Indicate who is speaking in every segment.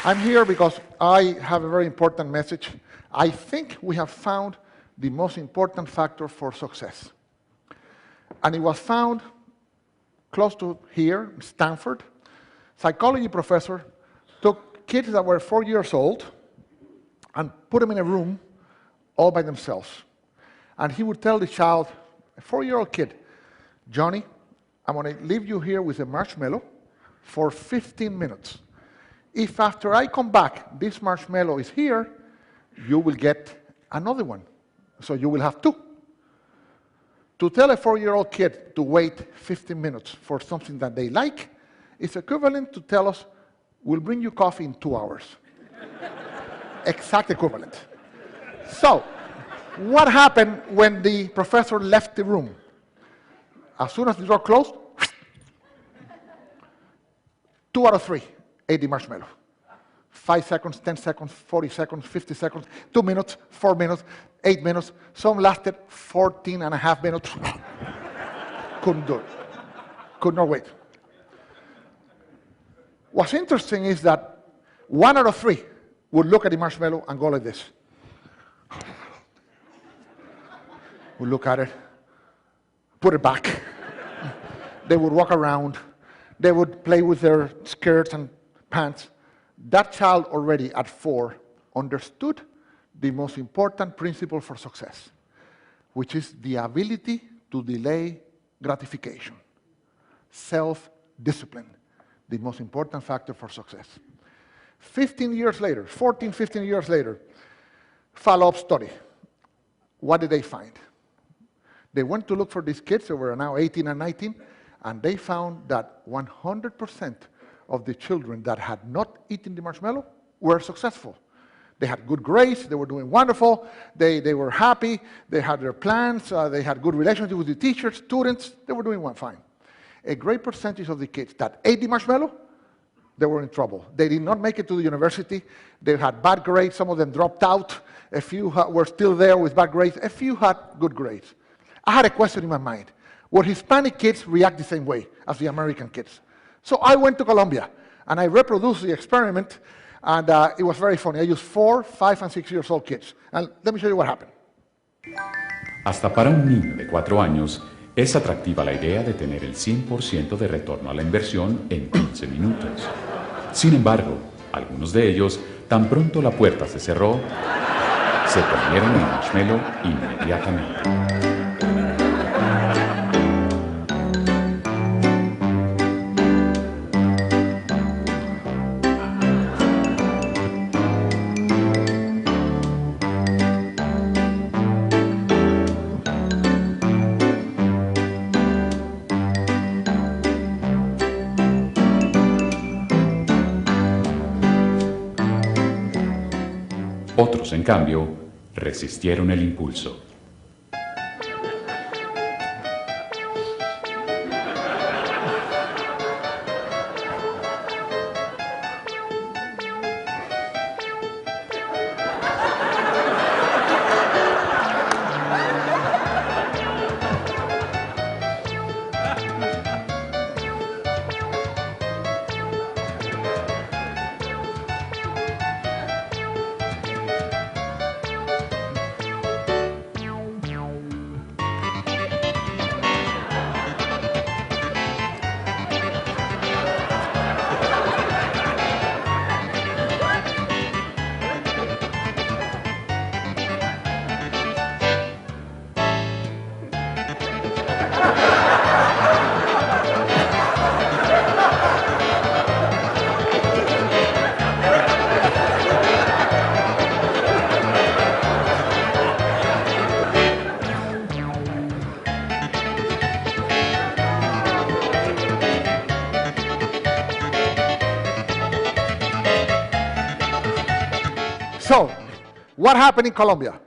Speaker 1: I'm here because I have a very important message. I think we have found the most important factor for success. And it was found close to here, Stanford. Psychology professor took kids that were 4 years old and put them in a room all by themselves. And he would tell the child, a 4-year-old kid, Johnny, I'm going to leave you here with a marshmallow for 15 minutes. If after I come back, this marshmallow is here, you will get another one. So you will have two. To tell a 4-year-old kid to wait 15 minutes for something that they like is equivalent to tell us, we'll bring you coffee in 2 hours. Exact equivalent. So, what happened when the professor left the room? As soon as the door closed, 2 out of 3 ate the marshmallow. 5 seconds, 10 seconds, 40 seconds, 50 seconds, 2 minutes, 4 minutes, 8 minutes. Some lasted 14 and a half minutes. Couldn't do it. Could not wait. What's interesting is that 1 out of 3 would look at the marshmallow and go like this. Would look at it, put it back. They would walk around. They would play with their skirts and pants. That child already at 4 understood the most important principle for success, which is the ability to delay gratification. Self-discipline, the most important factor for success. 15 years later, 14, 15 years later, follow-up study. What did they find? They went to look for these kids who were now 18 and 19, and they found that 100% of the children that had not eaten the marshmallow were successful. They had good grades, they were doing wonderful, they were happy, they had their plans, they had good relationship with the teachers, students, they were doing fine. A great percentage of the kids that ate the marshmallow, they were in trouble. They did not make it to the university, they had bad grades, some of them dropped out, a few were still there with bad grades, a few had good grades. I had a question in my mind. Would Hispanic kids react the same way as the American kids? So I went to Colombia, and I reproduced the experiment, and it was very funny. I used 4, 5, and 6 years old kids. And let me show you what happened.
Speaker 2: Hasta para un niño de 4 años, es atractiva la idea de tener el 100% de retorno a la inversión en 15 minutos. Sin embargo, algunos de ellos, tan pronto la puerta se cerró, se comieron el marshmallow inmediatamente. Otros, en cambio, resistieron el impulso.
Speaker 1: So, what happened in Colombia?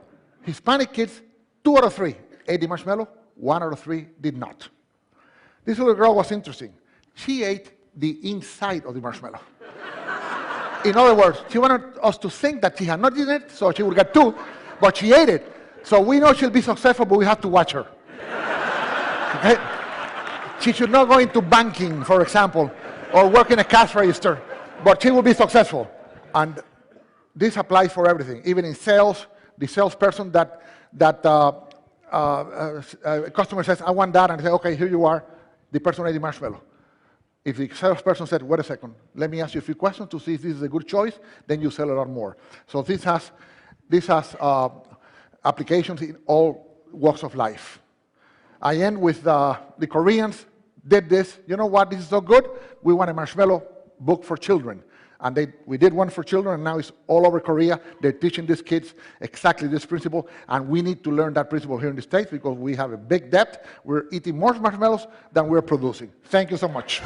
Speaker 1: Hispanic kids, 2 out of 3 ate the marshmallow, 1 out of 3 did not. This little girl was interesting. She ate the inside of the marshmallow. In other words, she wanted us to think that she had not eaten it, so she would get 2, but she ate it. So we know she'll be successful, but we have to watch her. Okay? She should not go into banking, for example, or work in a cash register, but she will be successful. And this applies for everything, even in sales. The salesperson that customer says, I want that, and say, okay, here you are, the person ate the marshmallow. If the salesperson said, wait a second, let me ask you a few questions to see if this is a good choice, then you sell a lot more. So this has applications in all walks of life. I end with the Koreans did this. You know what? This is so good. We want a marshmallow book for children. And we did one for children, and now it's all over Korea. They're teaching these kids exactly this principle, and we need to learn that principle here in the States because we have a big debt. We're eating more marshmallows than we're producing. Thank you so much.